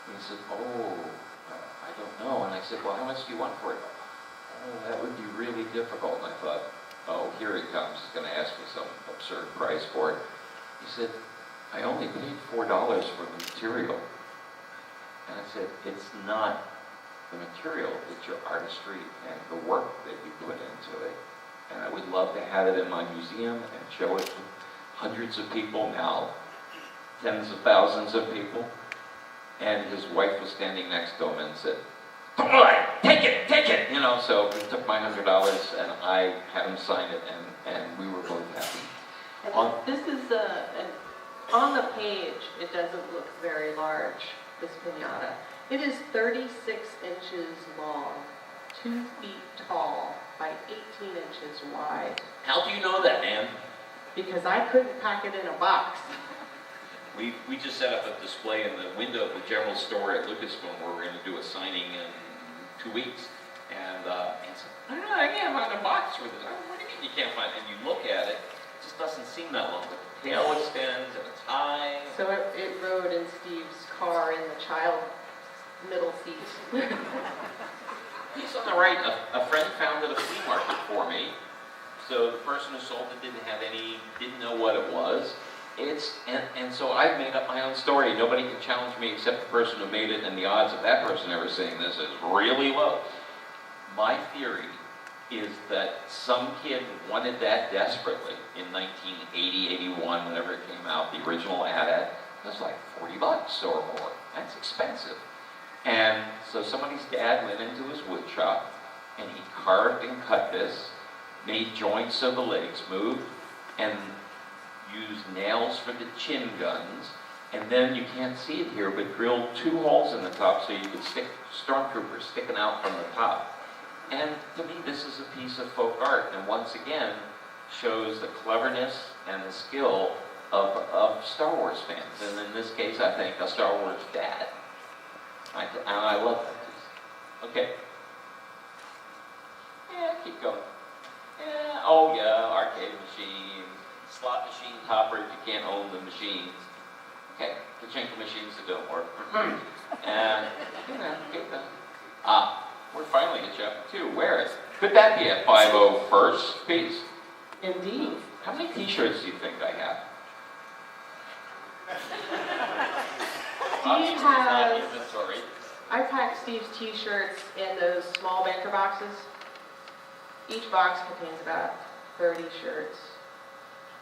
And he said, "Oh, I don't know." And I said, "Well, how much do you want for it?" "Oh, that would be really difficult." And I thought, oh, here he comes. He's going to ask me some absurd price for it. He said, "I only paid $4 for the material." And I said, "It's not the material, it's your artistry and the work that you put into it. And I would love to have it in my museum and show it to hundreds of people, now tens of thousands of people." And his wife was standing next to him and said, "Come on, take it!" You know, so he took my $100 and I had him sign it, and we were both happy. And this is, on the page, it doesn't look very large, this pinata. It is 36 inches long, 2 feet tall, by 18 inches wide. How do you know that, man? Because I couldn't pack it in a box. We just set up a display in the window of the general store at Lucasfilm where we're going to do a signing in 2 weeks. And so, I can't find a box for this. What do you mean you can't find it? And you look at it, it just doesn't seem that long. The tail extends and it's high. So it rode in Steve's car in the child middle seat. He's on the right. A friend found it at a flea market for me. So the person who sold it didn't know what it was. And so I've made up my own story. Nobody can challenge me except the person who made it, and the odds of that person ever seeing this is really low. My theory is that some kid wanted that desperately in 1980, 81, whenever it came out. The original ad was like $40 or more. That's expensive. And so somebody's dad went into his wood shop, and he carved and cut this, made joints so the legs moved, and used nails for the chin guns, and then you can't see it here, but drilled 2 holes in the top so you could stick stormtroopers sticking out from the top. And to me, this is a piece of folk art, and once again, shows the cleverness and the skill of Star Wars fans. And in this case, I think a Star Wars dad. And I love that piece. Okay. Yeah, keep going. Yeah, oh yeah, arcade machines, slot machine toppers, you can't own the machines. Okay, pachinko machines that don't work. And, keep going. We're finally at chapter 2. Where is it? Could that be a 501st piece? Indeed. How many t-shirts do you think I have? Steve has, I packed Steve's t-shirts in those small banker boxes. Each box contains about 30 shirts.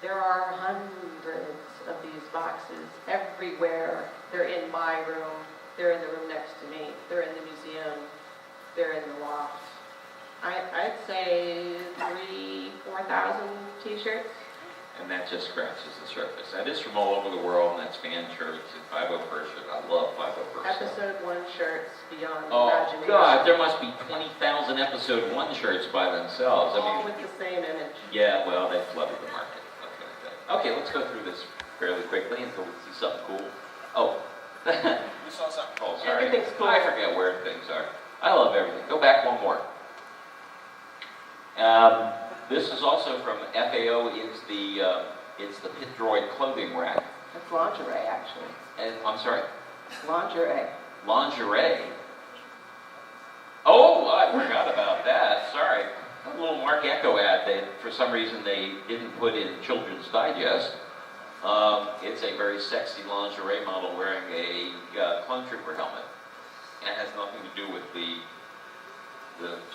There are hundreds of these boxes everywhere. They're in my room. They're in the room next to me. They're in the museum. They're in the loft. I'd say 3,000-4,000 t-shirts. And that just scratches the surface. That is from all over the world, and that's fan shirts and 501st shirts. I love 501st. Episode 1 shirts beyond Oh, imagination. God, there must be 20,000 Episode 1 shirts by themselves. All with the same image. Yeah, well, they flooded the market. Okay, let's go through this fairly quickly until we see something cool. Oh, we saw something cool, sorry. Everything's cool. I forget where things are. I love everything. Go back one more. This is also from FAO. It's the Pit Droid clothing rack. That's lingerie, actually. And I'm sorry? Lingerie. Lingerie. Oh, I forgot about that. Sorry. A little Mark Echo ad that for some reason they didn't put in Children's Digest. It's a very sexy lingerie model wearing a clone trooper helmet. And it has nothing to do with the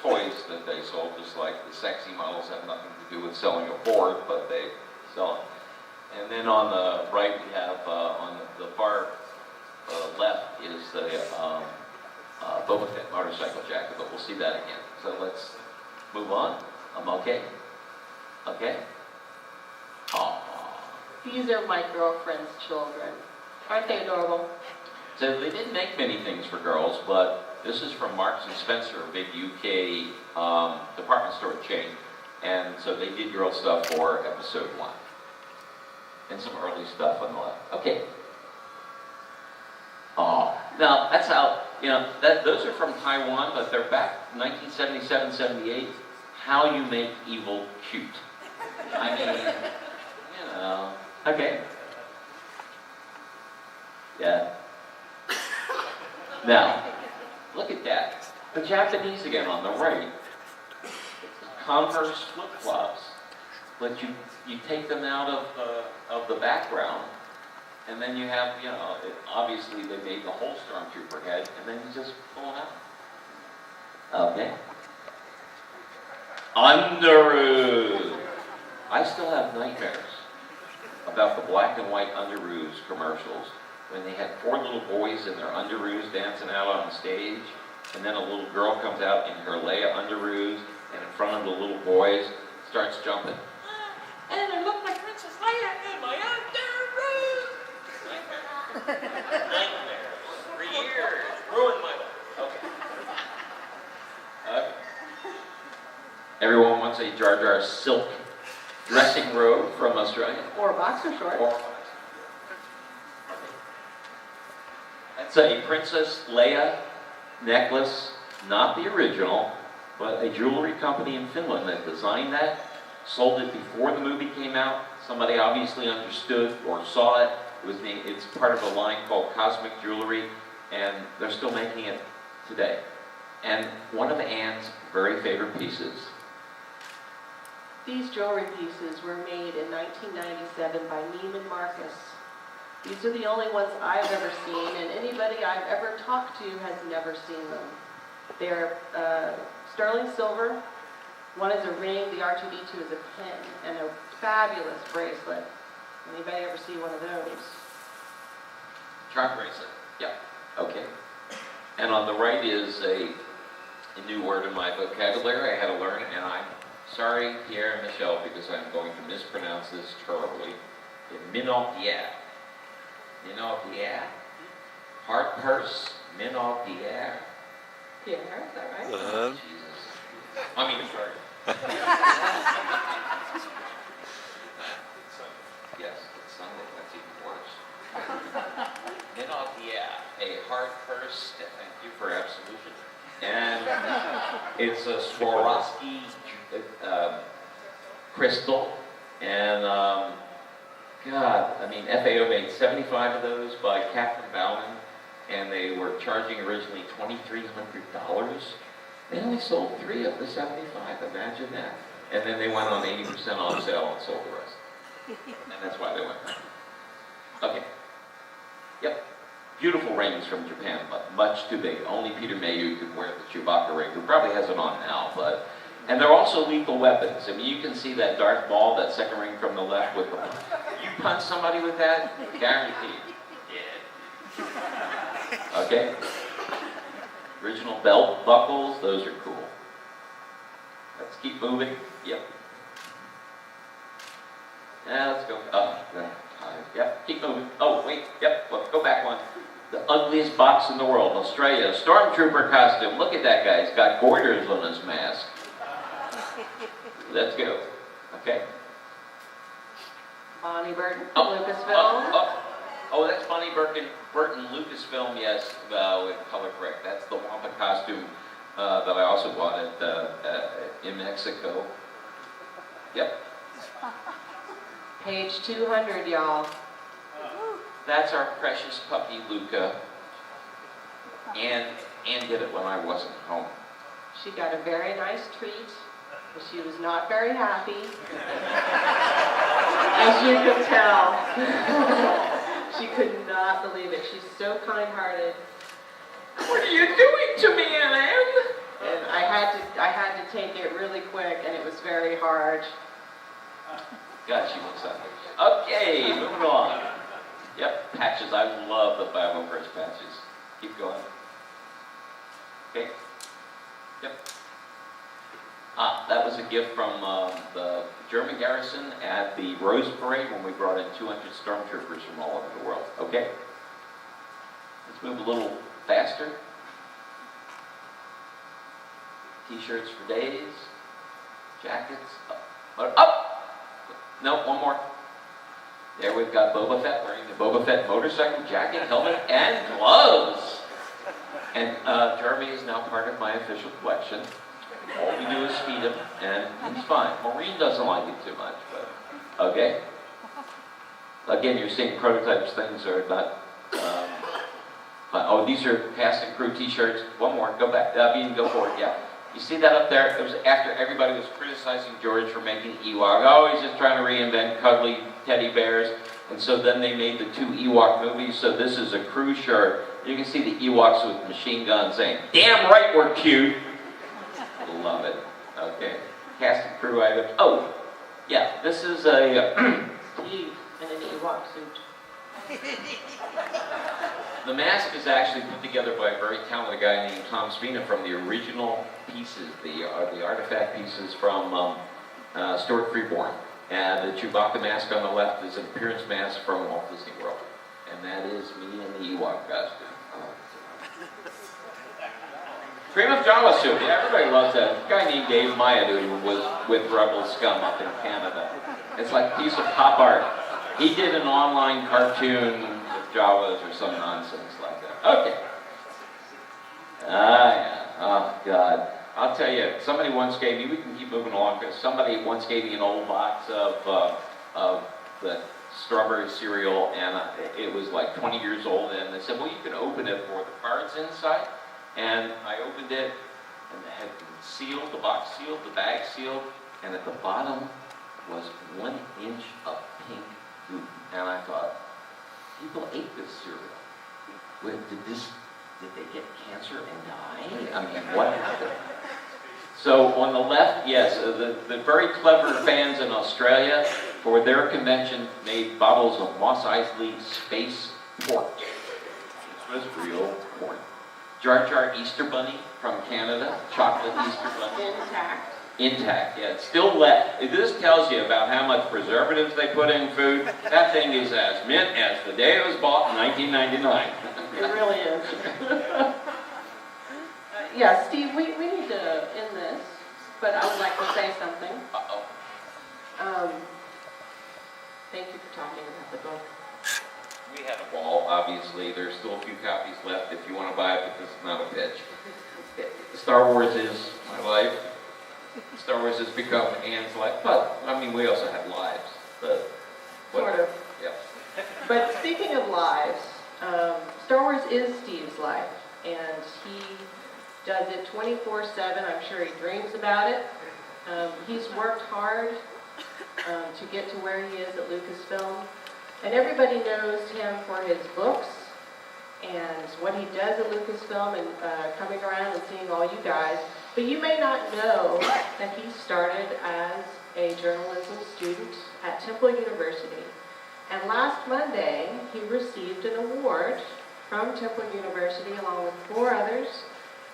toys that they sold, just like the sexy models have nothing to do with selling a board, but they sell it. And then on the right we have, on the far left is the Boba Fett motorcycle jacket, but we'll see that again. So let's move on. I'm okay. Okay? Aww. These are my girlfriend's children. Aren't they adorable? So they didn't make many things for girls, but this is from Marks & Spencer, a big UK department store chain. And so they did girl stuff for episode 1. And some early stuff on the left. Okay. Oh, now that's how, those are from Taiwan, but they're back 1977, 78. How you make evil cute. I mean, okay. Yeah. Now, look at that. The Japanese again on the right. Converse flip-flops, but you take them out of the background, and then you have, obviously they made the whole Stormtrooper head, and then you just pull them out. Okay. Underoos. I still have nightmares about the black and white Underoos commercials when they had 4 little boys in their Underoos dancing out on stage, and then a little girl comes out in her Leia Underoos, and in front of the little boys starts jumping. And I look like Princess Leia in my Underoos. Nightmare. For years. Ruined my life. Okay. Everyone wants a Jar Jar silk dressing robe from Australia. Or boxer shorts. It's a Princess Leia necklace, not the original, but a jewelry company in Finland that designed that, sold it before the movie came out. Somebody obviously understood or saw it. It's part of a line called Cosmic Jewelry, and they're still making it today. And one of Anne's very favorite pieces. These jewelry pieces were made in 1997 by Neumann. These are the only ones I've ever seen, and anybody I've ever talked to has never seen them. They're sterling silver. One is a ring, the R2D2 is a pin, and a fabulous bracelet. Anybody ever see one of those? Charm bracelet. Yep. Okay. And on the right is a new word in my vocabulary I had to learn, and I'm sorry, Pierre and Michelle, because I'm going to mispronounce this terribly. Mintinbox.net. Mintinbox.net. Heart purse. Mintinbox.net. Pierre, is that right? Oh, Jesus. I mean, sorry. Yes, it's Sunday. That's even worse. Mintinbox.net. A heart purse. Thank you for absolution. And it's a Swarovski crystal. And God, I mean, FAO made 75 of those by Captain Bowman, and they were charging originally $2,300. They only sold 3 of the 75, imagine that. And then they went on 80% off sale and sold the rest. And that's why they went back. Okay. Yep. Beautiful rings from Japan, but much too big. Only Peter Mayhew could wear the Chewbacca ring, who probably has it on now, but... And they're also lethal weapons. I mean, you can see that Darth Maul, that second ring from the left with the... You punch somebody with that, guaranteed. Yeah. Okay? Original belt buckles, those are cool. Let's keep moving. Yep. Yeah, let's go. Yep, keep moving. Oh, wait, yep, let's go back one. The ugliest box in the world, Australia. Stormtrooper costume. Look at that guy. He's got goiters on his mask. Let's go. Okay. Bonnie Burton, Lucasfilm. Oh, that's Bonnie Burton, Lucasfilm, yes, with color correct. That's the Wampa costume that I also bought in Mexico. Yep. Page 200, y'all. That's our precious puppy, Luca. And did it when I wasn't home. She got a very nice treat, but she was not very happy. As you can tell. She could not believe it. She's so kind-hearted. What are you doing to me, Anne? And I had to take it really quick, and it was very hard. God, she wants something. Okay, moving on. Yep, patches. I love the 501st patches. Keep going. Okay. Yep. That was a gift from the German garrison at the Rose Parade when we brought in 200 stormtroopers from all over the world. Okay? Let's move a little faster. T-shirts for days. Jackets. Up! No, one more. There we've got Boba Fett wearing the Boba Fett motorcycle jacket, helmet, and gloves. And Jeremy is now part of my official collection. All we do is feed him, and he's fine. Maureen doesn't like it too much, but okay. Again, you're seeing prototypes. Things are not. Oh, these are cast and crew T-shirts. One more. Go back. Bean, go forward. Yeah. You see that up there? It was after everybody was criticizing George for making Ewok. Oh, he's just trying to reinvent cuddly teddy bears. And so then they made the 2 Ewok movies. So this is a crew shirt. You can see the Ewoks with machine guns saying, "Damn right we're cute." Love it. Okay. Cast and crew items. Oh, yeah. This is a... Steve in an Ewok suit. The mask is actually put together by a very talented guy named Tom Spina from the original pieces, the artifact pieces from Stuart Freeborn. And the Chewbacca mask on the left is an appearance mask from Walt Disney World. And that is me in the Ewok costume. Cream of Java soup. Yeah, everybody loves that. A guy named Dave Maya who was with Rebel Scum up in Canada. It's like a piece of pop art. He did an online cartoon with Jawas or some nonsense like that. Okay. Yeah. Oh, God. I'll tell you, somebody once gave me, we can keep moving along, because somebody once gave me an old box of the strawberry cereal, and it was like 20 years old, and they said, well, you can open it for the cards inside. And I opened it, and it had been sealed, the box sealed, the bag sealed, and at the bottom was 1 inch of pink goop. And I thought, people ate this cereal. Did they get cancer and die? I mean, what happened? So on the left, yes, the very clever fans in Australia, for their convention, made bottles of Mos Eisley Space Port. This was real port. Jar Jar Easter Bunny from Canada, chocolate Easter Bunny. Intact. Intact, yeah, it's still left. This tells you about how much preservatives they put in food. That thing is as mint as the day it was bought in 1999. It really is. Yeah, Steve, we need to end this, but I would like to say something. Thank you for talking about the book. We had a ball, obviously. There's still a few copies left if you want to buy it, but this is not a pitch. Star Wars is my life. Star Wars has become Anne's life, but, I mean, we also have lives, but... Sort of. Yeah. But speaking of lives, Star Wars is Steve's life, and he does it 24/7. I'm sure he dreams about it. He's worked hard to get to where he is at Lucasfilm, and everybody knows him for his books and what he does at Lucasfilm and coming around and seeing all you guys. But you may not know that he started as a journalism student at Temple University. And last Monday, he received an award from Temple University along with 4 others,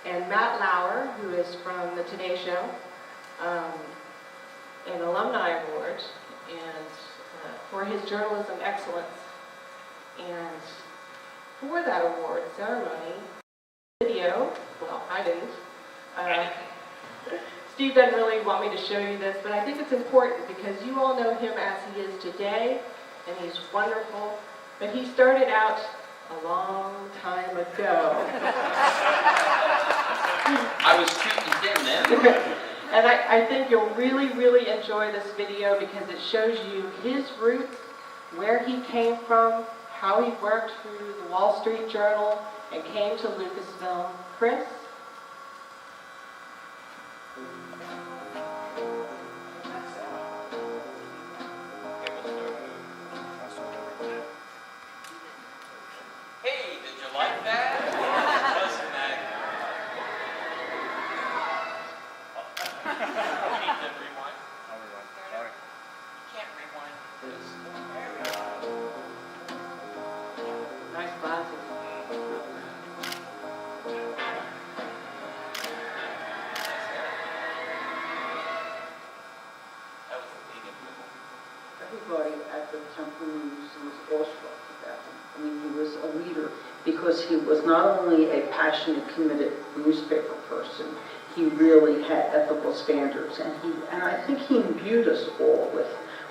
and Matt Lauer, who is from the Today Show, an alumni award, and for his journalism excellence. And for that award ceremony, video, well, I didn't. Steve doesn't really want me to show you this, but I think it's important because you all know him as he is today, and he's wonderful. But he started out a long time ago. I was shooting thin then. And I think you'll really, really enjoy this video because it shows you his roots, where he came from, how he worked through the Wall Street Journal and came to Lucasfilm. Chris? Hey, did you like that? Wasn't that? We need to rewind. I'll rewind. Sorry. You can't rewind this. Nice glasses. That was the big improvement. Everybody at the Temple News was awestruck about him. I mean, he was a leader because he was not only a passionate, committed newspaper person, he really had ethical standards, and I think he imbued us all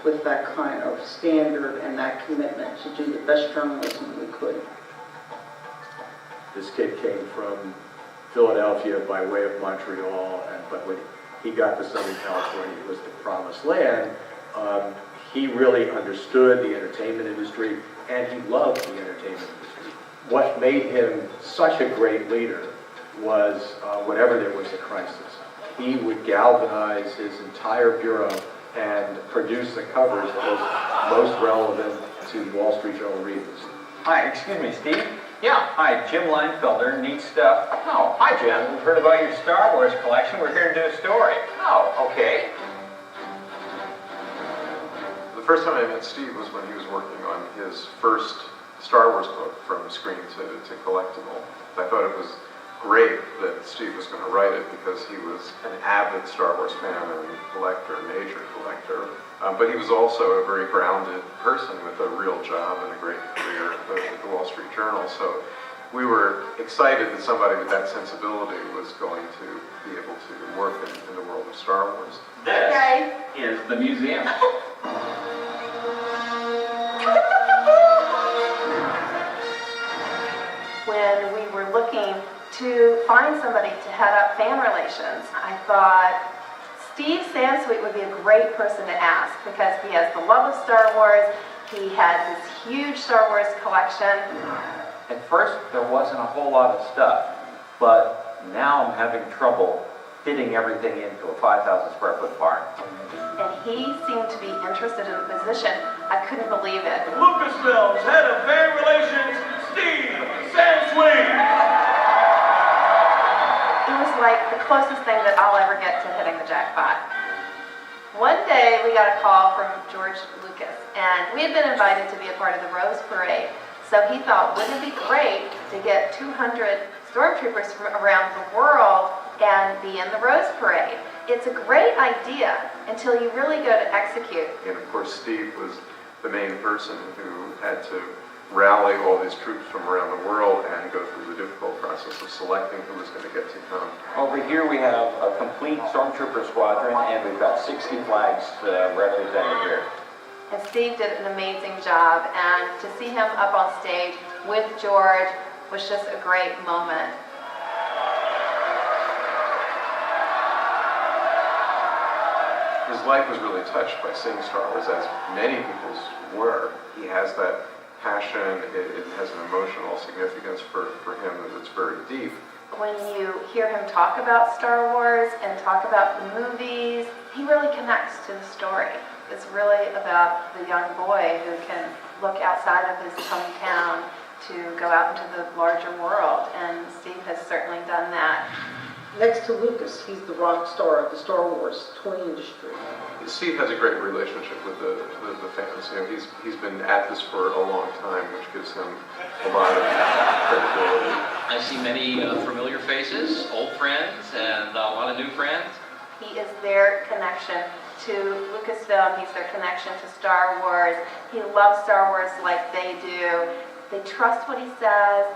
with that kind of standard and that commitment to do the best journalism we could. This kid came from Philadelphia by way of Montreal, but when he got to Southern California, it was the promised land. He really understood the entertainment industry, and he loved the entertainment industry. What made him such a great leader was whenever there was a crisis, he would galvanize his entire bureau and produce the covers that was most relevant to Wall Street Journal readers. Hi, excuse me, Steve? Yeah. Hi, Jim Leinfelder, Neat Stuff. Oh, hi, Jim. We've heard about your Star Wars collection. We're here to do a story. Oh, okay. The first time I met Steve was when he was working on his first Star Wars book, From Screen to Collectible. I thought it was great that Steve was going to write it because he was an avid Star Wars fan and collector, major collector. But he was also a very grounded person with a real job and a great career at the Wall Street Journal. So we were excited that somebody with that sensibility was going to be able to work in the world of Star Wars. This is the museum. When to find somebody to head up fan relations, I thought Steve Sansweet would be a great person to ask because he has the love of Star Wars, he has this huge Star Wars collection. At first, there wasn't a whole lot of stuff, but now I'm having trouble fitting everything into a 5,000 square foot barn. And he seemed to be interested in the position. I couldn't believe it. Lucasfilm's head of fan relations, Steve Sansweet. It was like the closest thing that I'll ever get to hitting the jackpot. One day we got a call from George Lucas, and we had been invited to be a part of the Rose Parade. So he thought, wouldn't it be great to get 200 stormtroopers from around the world and be in the Rose Parade? It's a great idea until you really go to execute. And of course, Steve was the main person who had to rally all these troops from around the world and go through the difficult process of selecting who was going to get to come. Over here we have a complete stormtrooper squadron, and we've got 60 flags represented here. And Steve did an amazing job, and to see him up on stage with George was just a great moment. His life was really touched by seeing Star Wars, as many people's were. He has that passion, it has an emotional significance for him that's very deep. When you hear him talk about Star Wars and talk about the movies, he really connects to the story. It's really about the young boy who can look outside of his hometown to go out into the larger world, and Steve has certainly done that. Next to Lucas, he's the rock star of the Star Wars toy industry. Steve has a great relationship with the fans. You know, he's been at this for a long time, which gives him a lot of credibility. I see many familiar faces, old friends, and a lot of new friends. He is their connection to Lucasfilm. He's their connection to Star Wars. He loves Star Wars like they do. They trust what he says.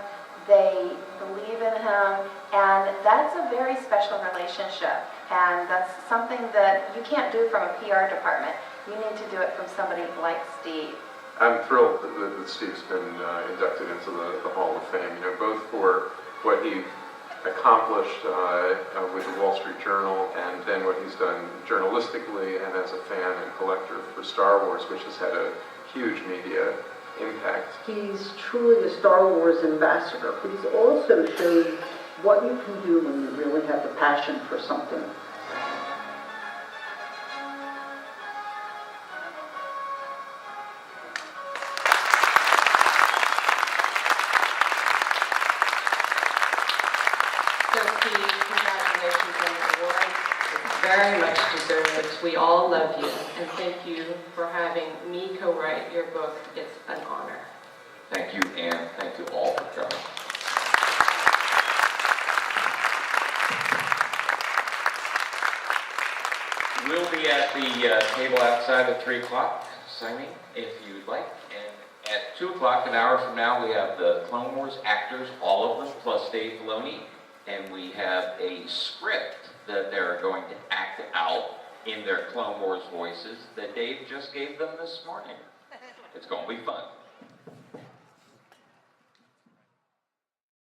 They believe in him. And that's a very special relationship. And that's something that you can't do from a PR department. You need to do it from somebody like Steve. I'm thrilled that Steve's been inducted into the Hall of Fame, you know, both for what he accomplished with the Wall Street Journal and then what he's done journalistically and as a fan and collector for Star Wars, which has had a huge media impact. He's truly a Star Wars ambassador, but he's also showed what you can do when you really have the passion for something. So Steve, congratulations on the award. It's very much deserved. We all love you, and thank you for having me co-write your book. It's an honor. Thank you, and thank you all for coming. We'll be at the table outside at 3 o'clock, signing if you'd like. And at 2 o'clock, an hour from now, we have the Clone Wars actors, all of them, plus Dave Filoni. And we have a script that they're going to act out in their Clone Wars voices that Dave just gave them this morning. It's going to be fun.